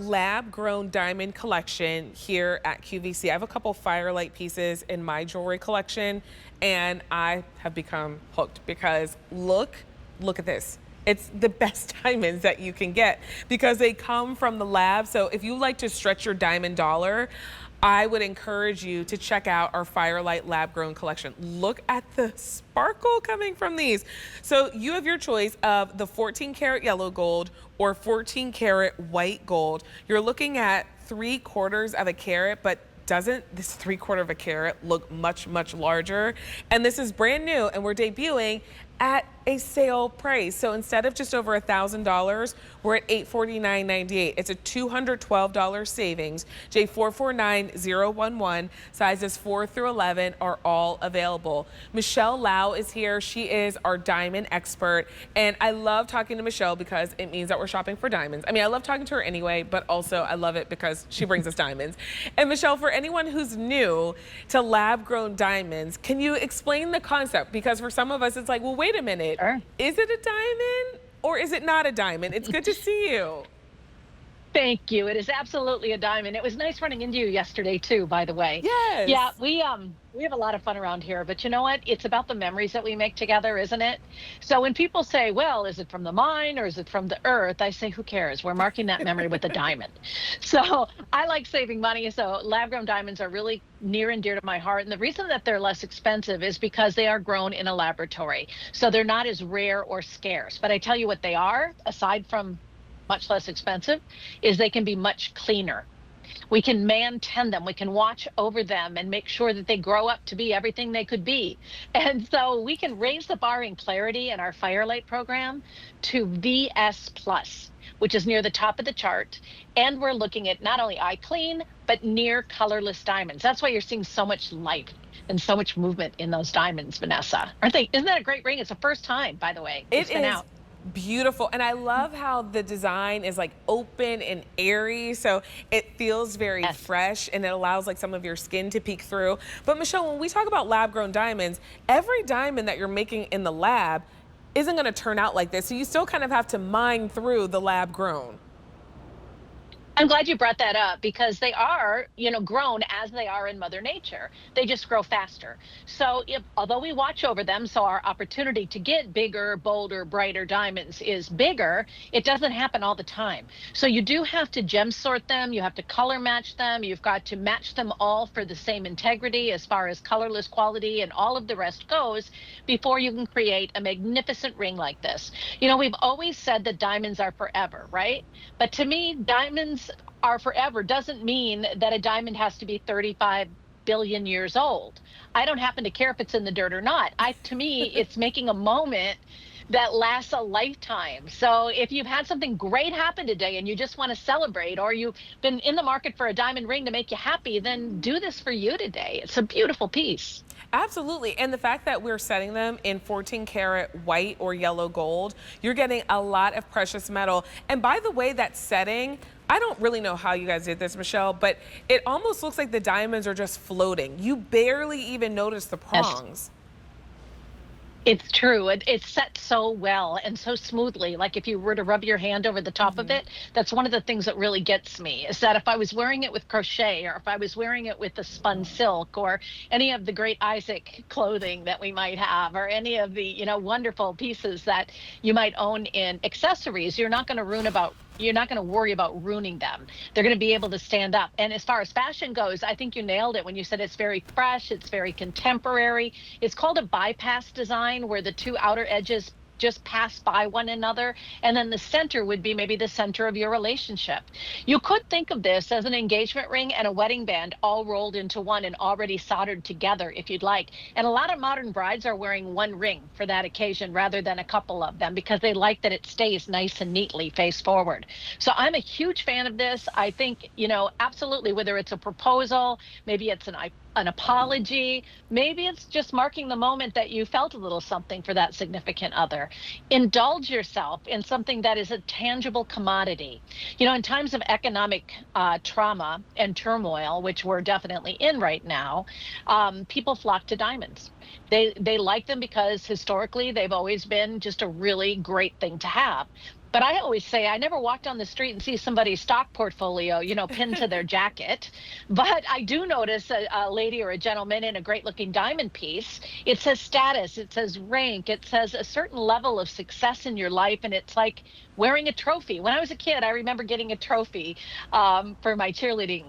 lab-grown diamond collection here at QVC. I have a couple firelight pieces in my jewelry collection, and I have become hooked because look at this. It's the best diamonds that you can get because they come from the lab. So if you like to stretch your diamond dollar, I would encourage you to check out our Firelight Lab Grown collection. Look at the sparkle coming from these. So you have your choice of the 14 karat yellow gold or 14 karat white gold. You're looking at 3/4 of a carat, but doesn't this 3/4 of a carat look much, much larger? And this is brand new and we're debuting at a sale price. So instead of just over $1,000, we're at $849.98. It's a $212 savings. J449011, sizes 4 through 11 are all available. Michelle Lau is here. She is our diamond expert. And I love talking to Michelle because it means that we're shopping for diamonds. I mean, I love talking to her anyway, but also I love it because she brings us diamonds. And Michelle, for anyone who's new to lab grown diamonds, can you explain the concept? Because for some of us, it's like, well, wait a minute. Sure. Is it a diamond or is it not a diamond? It's good to see you. Thank you. It is absolutely a diamond. It was nice running into you yesterday too, by the way. Yes. Yeah, we have a lot of fun around here, but you know what? It's about the memories that we make together, isn't it? So when people say, well, is it from the mine or is it from the earth? I say, who cares? We're marking that memory with a diamond. So I like saving money. So lab grown diamonds are really near and dear to my heart. And the reason that they're less expensive is because they are grown in a laboratory. So they're not as rare or scarce. But I tell you what they are, aside from much less expensive, is they can be much cleaner. We can tend them, we can watch over them and make sure that they grow up to be everything they could be. And so we can raise the bar in clarity in our Firelight program to VS Plus, which is near the top of the chart. And we're looking at not only eye clean, but near colorless diamonds. That's why you're seeing so much light and so much movement in those diamonds, Vanessa. Aren't they? Isn't that a great ring? It's the first time, by the way. It's been out. Beautiful. And I love how the design is like open and airy. So it feels very fresh and it allows like some of your skin to peek through. But Michelle, when we talk about lab grown diamonds, every diamond that you're making in the lab isn't going to turn out like this. So you still kind of have to mine through the lab grown. I'm glad you brought that up because they are, grown as they are in Mother Nature. They just grow faster. So although we watch over them, so our opportunity to get bigger, bolder, brighter diamonds is bigger, it doesn't happen all the time. So you do have to gem sort them. You have to color match them. You've got to match them all for the same integrity as far as colorless quality and all of the rest goes before you can create a magnificent ring like this. We've always said that diamonds are forever, right? But to me, diamonds are forever doesn't mean that a diamond has to be 35 billion years old. I don't happen to care if it's in the dirt or not. To me, it's making a moment that lasts a lifetime. So if you've had something great happen today and you just want to celebrate, or you've been in the market for a diamond ring to make you happy, then do this for you today. It's a beautiful piece. Absolutely. And the fact that we're setting them in 14 karat white or yellow gold, you're getting a lot of precious metal. And by the way, that setting, I don't really know how you guys did this, Michelle, but it almost looks like the diamonds are just floating. You barely even notice the prongs. It's true. It's set so well and so smoothly. Like if you were to rub your hand over the top of it, that's one of the things that really gets me, is that if I was wearing it with crochet, or if I was wearing it with the spun silk, or any of the great Isaac clothing that we might have, or any of the, wonderful pieces that you might own in accessories, you're not going to worry about ruining them. They're going to be able to stand up. And as far as fashion goes, I think you nailed it when you said it's very fresh, it's very contemporary. It's called a bypass design, where the two outer edges just pass by one another, and then the center would be maybe the center of your relationship. You could think of this as an engagement ring and a wedding band all rolled into one and already soldered together if you'd like. And a lot of modern brides are wearing one ring for that occasion rather than a couple of them, because they like that it stays nice and neatly face forward. So I'm a huge fan of this. I think, absolutely, whether it's a proposal, maybe it's an apology, maybe it's just marking the moment that you felt a little something for that significant other. Indulge yourself in something that is a tangible commodity. In times of economic trauma and turmoil, which we're definitely in right now, people flock to diamonds. They like them because historically they've always been just a really great thing to have. But I always say I never walk down the street and see somebody's stock portfolio, pinned to their jacket. But I do notice a lady or a gentleman in a great looking diamond piece. It says status, it says rank, it says a certain level of success in your life. And it's like wearing a trophy. When I was a kid, I remember getting a trophy for my cheerleading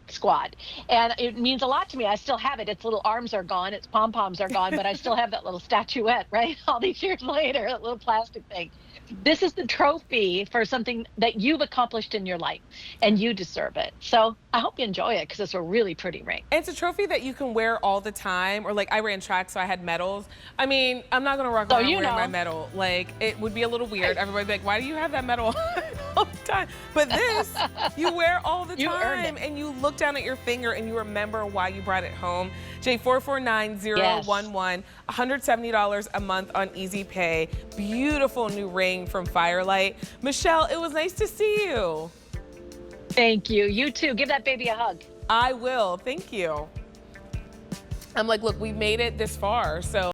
squad. And it means a lot to me. I still have it. Its little arms are gone, its pom poms are gone, but I still have that little statuette, right? All these years later, that little plastic thing. This is the trophy for something that you've accomplished in your life, and you deserve it. So I hope you enjoy it because it's a really pretty ring. It's a trophy that you can wear all the time, or like I ran track, so I had medals. I mean, I'm not gonna rock So around you wearing my know. medal. Like, it would be a little weird. Everybody'd be like, why do you have that medal all the time? But this, you wear all the You earned time, it. and you look down at your finger and you remember why you brought it home. J449011, $170 a month on Easy Pay. Beautiful new ring from Firelight. Michelle, it was nice to see you. Thank you. You too. Give that baby a hug. I will. Thank you. I'm like, look, we made it this far, so.